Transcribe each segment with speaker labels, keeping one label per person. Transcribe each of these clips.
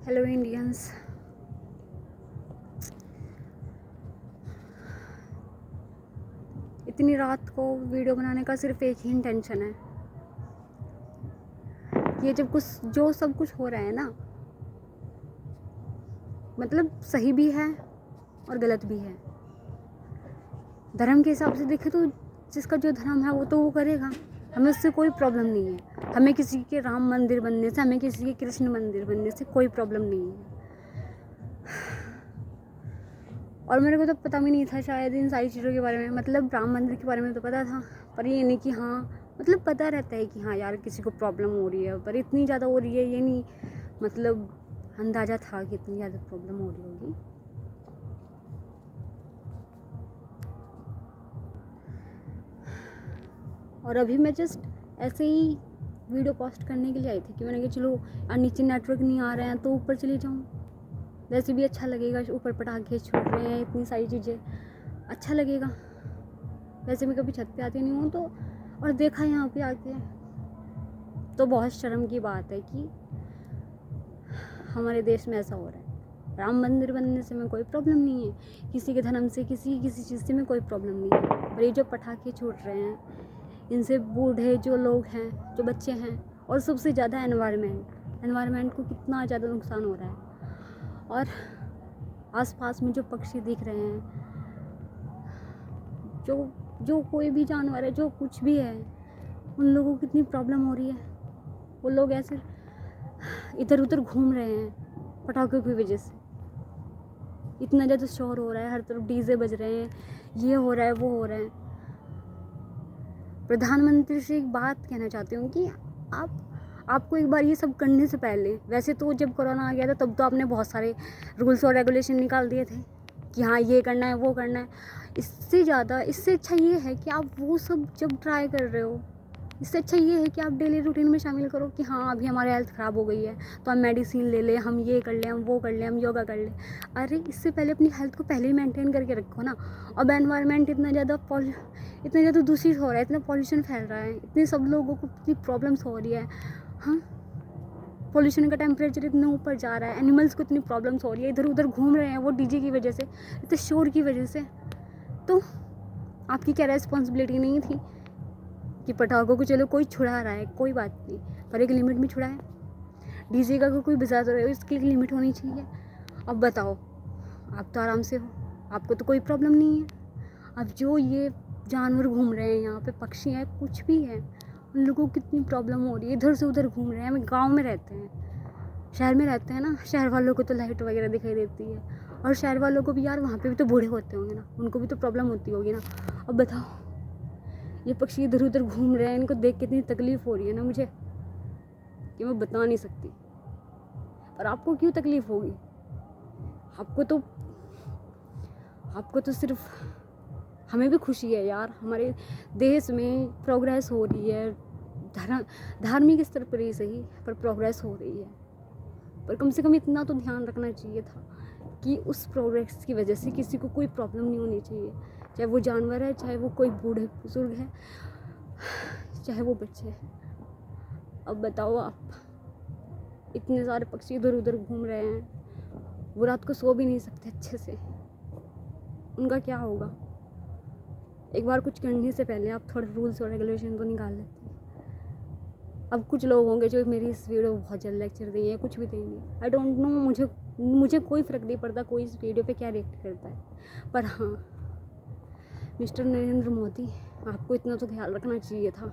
Speaker 1: Hello Indians. इतनी रात को वीडियो बनाने का सिर्फ एक ही इंटेंशन है। ये जो सब कुछ हो रहा है ना, मतलब सही भी है और गलत भी है। धर्म के हिसाब से देखे तो जिसका जो धर्म है वो तो वो करेगा, हमें उससे कोई प्रॉब्लम नहीं है। हमें किसी के राम मंदिर बनने से, हमें किसी के कृष्ण मंदिर बनने से कोई प्रॉब्लम नहीं है। और मेरे को तो पता भी नहीं था शायद इन सारी चीज़ों के बारे में। मतलब राम मंदिर के बारे में तो पता था, पर ये नहीं कि हाँ, मतलब पता रहता है कि हाँ यार किसी को प्रॉब्लम हो रही है, पर इतनी ज़्यादा हो रही है ये नहीं। मतलब अंदाज़ा था कि इतनी ज़्यादा प्रॉब्लम हो रही होगी। और अभी मैं जस्ट ऐसे ही वीडियो पोस्ट करने के लिए आई थी कि मैंने कहा चलो यार नीचे नेटवर्क नहीं आ रहे हैं तो ऊपर चली जाऊँ, वैसे भी अच्छा लगेगा। ऊपर पटाखे छूट रहे हैं, इतनी सारी चीज़ें, अच्छा लगेगा। वैसे मैं कभी छत पे आती नहीं हूँ तो, और देखा यहाँ पे आके तो बहुत शर्म की बात है कि हमारे देश में ऐसा हो रहा है। राम मंदिर बनने से मैं कोई प्रॉब्लम नहीं है, किसी के धर्म से, किसी चीज़ से मैं कोई प्रॉब्लम नहीं है। पर ये जो पटाखे छूट रहे हैं, इनसे बूढ़े जो लोग हैं, जो बच्चे हैं, और सबसे ज़्यादा एनवायरनमेंट को कितना ज़्यादा नुकसान हो रहा है। और आसपास में जो पक्षी दिख रहे हैं, जो कोई भी जानवर है, जो कुछ भी है, उन लोगों को कितनी प्रॉब्लम हो रही है। वो लोग ऐसे इधर उधर घूम रहे हैं पटाखों की वजह से। इतना ज़्यादा शोर हो रहा है, हर तरफ डीजे बज रहे हैं, ये हो रहा है, वो हो रहा है। प्रधानमंत्री से एक बात कहना चाहती हूँ कि आपको एक बार ये सब करने से पहले, वैसे तो जब कोरोना आ गया था तब तो आपने बहुत सारे रूल्स और रेगुलेशन निकाल दिए थे कि हाँ ये करना है, वो करना है। इससे अच्छा ये है कि आप वो सब जब ट्राई कर रहे हो, इससे अच्छा ये है कि आप डेली रूटीन में शामिल करो कि हाँ अभी हमारी हेल्थ ख़राब हो गई है तो हम मेडिसिन ले लें, हम ये कर लें, हम वो कर लें, हम योगा कर लें। अरे इससे पहले अपनी हेल्थ को पहले ही मेंटेन करके रखो ना। अब एनवायरनमेंट इतना ज़्यादा दूषित हो रहा है, इतना पॉल्यूशन फैल रहा है, इतने सब लोगों को इतनी प्रॉब्लम्स हो रही है। हाँ, पॉल्यूशन का टेम्परेचर इतना ऊपर जा रहा है, एनिमल्स को इतनी प्रॉब्लम्स हो रही है, इधर उधर घूम रहे हैं वो डीजे की वजह से, इतने शोर की वजह से। तो आपकी क्या रेस्पॉन्सिबिलिटी नहीं थी कि पटाखों को चलो कोई छुड़ा रहा है, कोई बात नहीं, पर एक लिमिट में छुड़ाए। डीजे का कोई बजा रहे हो, इसकी एक लिमिट होनी चाहिए। अब बताओ, आप तो आराम से हो, आपको तो कोई प्रॉब्लम नहीं है। अब जो ये जानवर घूम रहे हैं यहाँ पे, पक्षी हैं, कुछ भी है, उन लोगों को कितनी प्रॉब्लम हो रही है, इधर से उधर घूम रहे हैं। हम गाँव में रहते हैं, शहर में रहते हैं ना, शहर वालों को तो लाइट वगैरह दिखाई देती है, और शहर वालों को भी यार वहाँ पे भी तो बूढ़े होते होंगे ना, उनको भी तो प्रॉब्लम होती होगी ना। अब बताओ, ये पक्षी इधर उधर घूम रहे हैं, इनको देख के इतनी तकलीफ़ हो रही है ना मुझे कि मैं बता नहीं सकती। पर आपको क्यों तकलीफ़ होगी? आपको तो सिर्फ, हमें भी खुशी है यार, हमारे देश में प्रोग्रेस हो रही है, धार्मिक स्तर पर ही सही, पर प्रोग्रेस हो रही है। पर कम से कम इतना तो ध्यान रखना चाहिए था कि उस प्रोग्रेस की वजह से किसी को कोई प्रॉब्लम नहीं होनी चाहिए, चाहे वो जानवर है, चाहे वो कोई बूढ़े बुजुर्ग है, चाहे वो बच्चे हैं। अब बताओ आप, इतने सारे पक्षी इधर उधर घूम रहे हैं, वो रात को सो भी नहीं सकते अच्छे से, उनका क्या होगा? एक बार कुछ करने से पहले आप थोड़े रूल्स और रेगुलेशन तो निकाल लेते। अब कुछ लोग होंगे जो मेरी इस वीडियो को बहुत जल्द लेक्चर देंगे, कुछ भी देंगे, आई डोंट नो, मुझे कोई फ़र्क नहीं पड़ता कोई इस वीडियो पे क्या रिएक्ट करता है। पर हाँ, मिस्टर नरेंद्र मोदी, आपको इतना तो ख्याल रखना चाहिए था।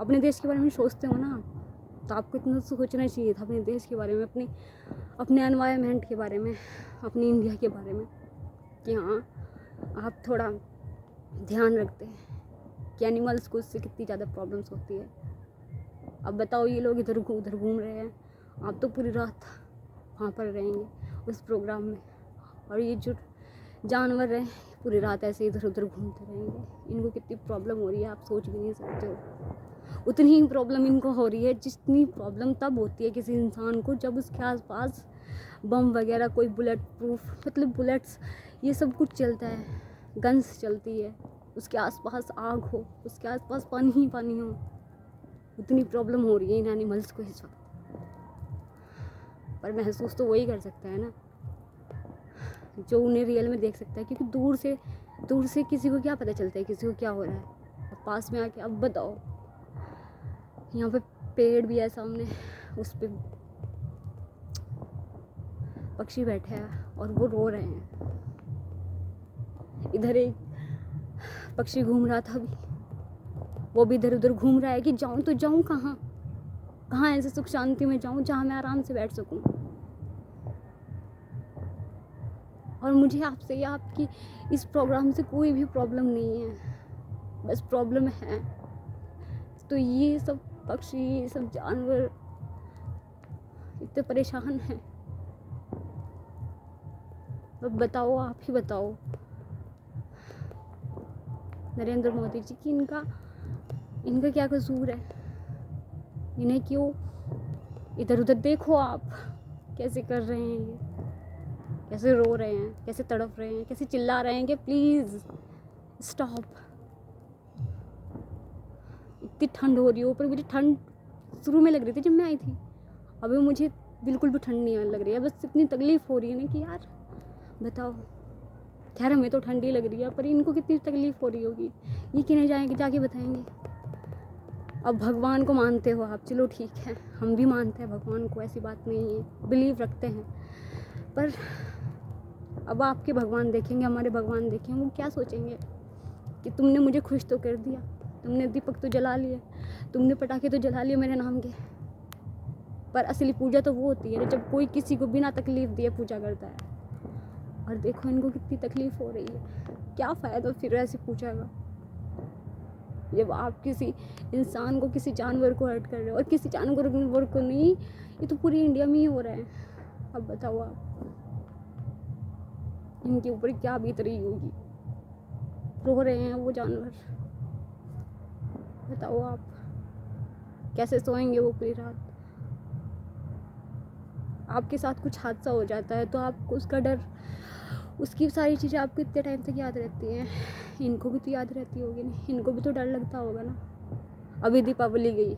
Speaker 1: अपने देश के बारे में सोचते हो ना आप, तो आपको इतना तो सोचना चाहिए था अपने देश के बारे में, अपने एनवायरनमेंट के बारे में, अपनी इंडिया के बारे में, कि हाँ आप थोड़ा ध्यान रखते हैं कि एनिमल्स को इससे कितनी ज़्यादा प्रॉब्लम्स होती है। अब बताओ, ये लोग इधर उधर घूम रहे हैं, आप तो पूरी रात वहाँ पर रहेंगे उस प्रोग्राम में, और ये जो जानवर हैं पूरी रात ऐसे इधर उधर घूमते रहेंगे। इनको कितनी प्रॉब्लम हो रही है आप सोच भी नहीं सकते हो। उतनी ही प्रॉब्लम इनको हो रही है जितनी प्रॉब्लम तब होती है किसी इंसान को जब उसके आसपास बम वगैरह, कोई बुलेट प्रूफ, मतलब बुलेट्स, ये सब कुछ चलता है, गन्स चलती है, उसके आसपास आग हो, उसके आसपास पानी ही पानी हो। उतनी प्रॉब्लम हो रही है इन एनिमल्स को इस वक्त। और महसूस तो वही कर सकता है ना जो उन्हें रियल में देख सकता है, क्योंकि दूर से किसी को क्या पता चलता है किसी को क्या हो रहा है। और पास में आके अब बताओ, यहाँ पे पेड़ भी है सामने, उस पे पक्षी बैठे हैं और वो रो रहे हैं। इधर एक पक्षी घूम रहा था अभी, वो भी इधर उधर घूम रहा है कि जाऊं तो जाऊं कहाँ, कहाँ ऐसे सुख शांति में जाऊं जहाँ मैं आराम से बैठ सकूं। और मुझे आपसे या आपकी इस प्रोग्राम से कोई भी प्रॉब्लम नहीं है, बस प्रॉब्लम है तो ये सब पक्षी, ये सब जानवर इतने परेशान हैं। अब बताओ, आप ही बताओ नरेंद्र मोदी जी की इनका क्या कसूर है, इन्हें क्यों, इधर उधर देखो आप कैसे कर रहे हैं, ये कैसे रो रहे हैं, कैसे तड़प रहे हैं, कैसे चिल्ला रहे हैं कि प्लीज़ स्टॉप। इतनी ठंड हो रही है, ऊपर मुझे ठंड शुरू में लग रही थी जब मैं आई थी, अभी मुझे बिल्कुल भी ठंड नहीं लग रही है, बस इतनी तकलीफ़ हो रही है ना कि यार बताओ। खैर हमें तो ठंडी लग रही है, पर इनको कितनी तकलीफ़ हो रही होगी, ये किन्हें जाएंगे जाके बताएंगे। अब भगवान को मानते हो आप, चलो ठीक है, हम भी मानते हैं भगवान को, ऐसी बात नहीं है, बिलीव रखते हैं, पर अब आपके भगवान देखेंगे, हमारे भगवान देखेंगे, वो क्या सोचेंगे कि तुमने मुझे खुश तो कर दिया, तुमने दीपक तो जला लिए, तुमने पटाखे तो जला लिए मेरे नाम के, पर असली पूजा तो वो होती है जब कोई किसी को बिना तकलीफ़ दिए पूजा करता है। और देखो इनको कितनी तकलीफ़ हो रही है, क्या फ़ायदा फिर ऐसी पूजा का, जब आप किसी इंसान को, किसी जानवर को हर्ट कर रहे हो, और किसी जानवर को नहीं, ये तो पूरी इंडिया में ही हो रहा है। अब बताओ आप इनके ऊपर क्या बीत रही होगी, रो रहे हैं वो जानवर, बताओ आप कैसे सोएंगे वो पूरी रात। आपके साथ कुछ हादसा हो जाता है तो आपको उसका डर, उसकी सारी चीज़ें आपको इतने टाइम तक याद रहती हैं, इनको भी तो याद रहती होगी ना, इनको भी तो डर लगता होगा ना। अभी दीपावली गई,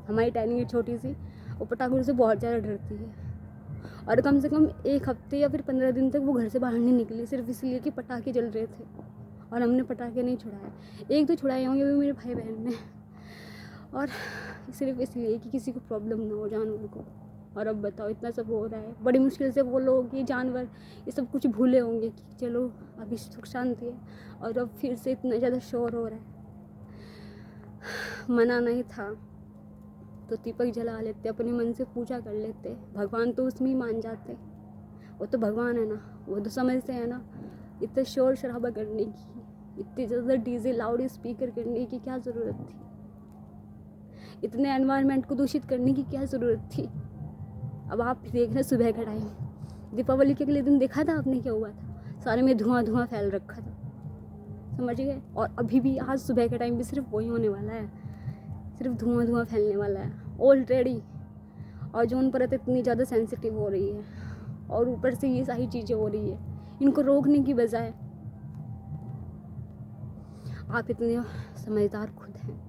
Speaker 1: हमारी टाइमिंग छोटी सी, वो पटाखों से बहुत ज़्यादा डरती है, और कम से कम 1 हफ्ते या फिर 15 दिन तक वो घर से बाहर नहीं निकली, सिर्फ इसलिए कि पटाखे जल रहे थे और हमने पटाखे नहीं छुड़ाए। 1-2 छुड़ाए होंगे वो मेरे भाई बहन ने, और सिर्फ इसलिए कि किसी को प्रॉब्लम ना हो जानवर को। और अब बताओ इतना सब हो रहा है, बड़ी मुश्किल से वो लोग, ये जानवर, ये सब कुछ भूले होंगे कि चलो अभी सुख शांति है, और अब फिर से इतना ज़्यादा शोर हो रहा है। मना नहीं था तो दीपक जला लेते, अपने मन से पूजा कर लेते, भगवान तो उसमें ही मान जाते, वो तो भगवान है ना, वो तो समझते हैं ना। इतना शोर शराबा करने की, इतनी ज़्यादा डीजे लाउड स्पीकर करने की क्या ज़रूरत थी, इतने एनवायरनमेंट को दूषित करने की क्या ज़रूरत थी। अब आप देख रहे सुबह का टाइम, दीपावली के अगले दिन देखा था आपने क्या हुआ था, सारे में धुआं फैल रखा था, समझ गए। और अभी भी आज सुबह के टाइम भी सिर्फ वही होने वाला है, सिर्फ धुआं फैलने वाला है ऑलरेडी। और जोन परत इतनी ज़्यादा सेंसिटिव हो रही है, और ऊपर से ये सारी चीज़ें हो रही है, इनको रोकने की बजाय आप इतने समझदार खुद हैं,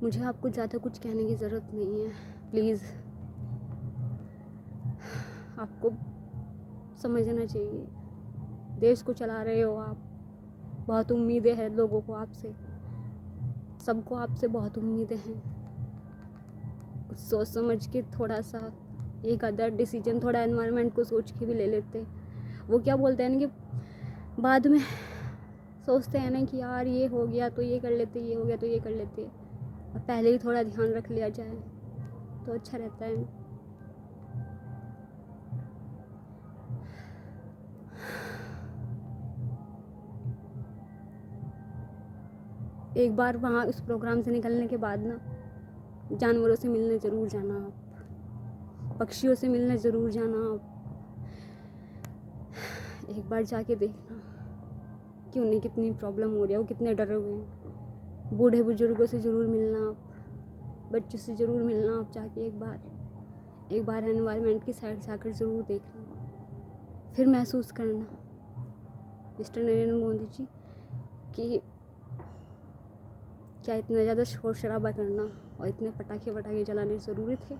Speaker 1: मुझे आपको ज़्यादा कुछ कहने की ज़रूरत नहीं है। प्लीज़ आपको समझना चाहिए, देश को चला रहे हो आप, बहुत उम्मीदें हैं लोगों को आपसे, सबको आपसे बहुत उम्मीदें हैं। कुछ सोच समझ के थोड़ा सा एक अदर डिसीजन, थोड़ा एनवायरनमेंट को सोच के भी ले लेते। वो क्या बोलते हैं ना कि बाद में सोचते हैं ना कि यार ये हो गया तो ये कर लेते, ये हो गया तो ये कर लेते, और पहले ही थोड़ा ध्यान रख लिया जाए तो अच्छा रहता है। एक बार वहाँ उस प्रोग्राम से निकलने के बाद ना, जानवरों से मिलने ज़रूर जाना आप, पक्षियों से मिलने ज़रूर जाना आप, एक बार जाके देखना कि उन्हें कितनी प्रॉब्लम हो रही है, वो कितने डरे हुए हैं। बूढ़े बुजुर्गों से ज़रूर मिलना आप, बच्चों से ज़रूर मिलना आप, जाके एक बार एनवायरनमेंट की साइड से आकर ज़रूर देखना, फिर महसूस करना मिस्टर नरेंद्र मोदी जी कि क्या इतना ज़्यादा शोर शराबा करना और इतने पटाखे वटाखे जलाने ज़रूरी थे।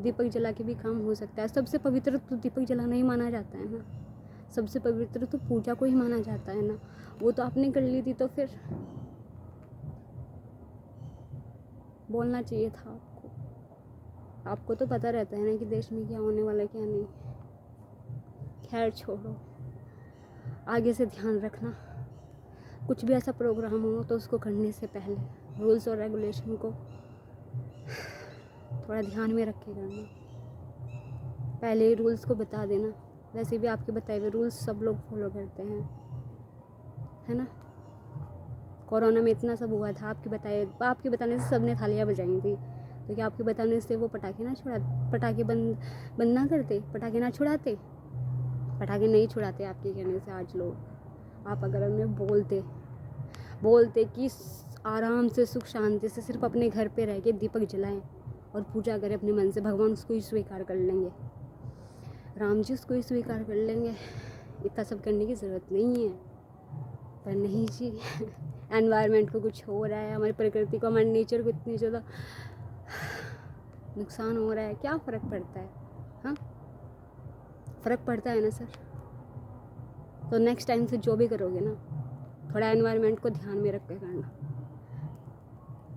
Speaker 1: दीपक जला के भी काम हो सकता है। सबसे पवित्र तो दीपक जलाना ही माना जाता है ना, सबसे पवित्र तो पूजा को ही माना जाता है ना। वो तो आपने कर ली थी, तो फिर बोलना चाहिए था आपको। आपको तो पता रहता है ना कि देश में क्या होने वाला है क्या नहीं। खैर छोड़ो, आगे से ध्यान रखना। कुछ भी ऐसा प्रोग्राम हो तो उसको करने से पहले रूल्स और रेगुलेशन को थोड़ा ध्यान में रख के करना। पहले ही रूल्स को बता देना। वैसे भी आपके बताए हुए रूल्स सब लोग फॉलो करते हैं, है ना। कोरोना में इतना सब हुआ था, आपके बताने से सबने थालियाँ बजाई थी, तो क्या आपके बताने से वो पटाखे बंद ना करते, पटाखे ना छुड़ाते? पटाखे नहीं छुड़ाते आपके कहने से आज लोग। आप अगर उन्हें बोलते कि आराम से सुख शांति से सिर्फ अपने घर पे रह के दीपक जलाएं और पूजा करें अपने मन से, भगवान उसको ही स्वीकार कर लेंगे, राम जी उसको ही स्वीकार कर लेंगे। इतना सब करने की ज़रूरत नहीं है। पर नहीं जी, एनवायरनमेंट को कुछ हो रहा है, हमारी प्रकृति को, हमारे नेचर को इतनी ज़्यादा नुकसान हो रहा है। क्या फ़र्क पड़ता है? हाँ, फ़र्क पड़ता है ना सर। तो नेक्स्ट टाइम से जो भी करोगे ना, थोड़ा एनवायरनमेंट को ध्यान में रख के करना,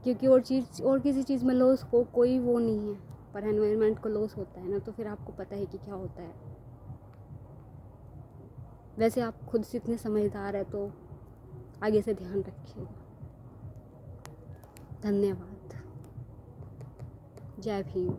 Speaker 1: क्योंकि और किसी चीज़ में लॉस को कोई वो नहीं है, पर एनवायरनमेंट को लॉस होता है ना, तो फिर आपको पता है कि क्या होता है। वैसे आप खुद से इतने समझदार है तो आगे से ध्यान रखिएगा। धन्यवाद। जय भीम।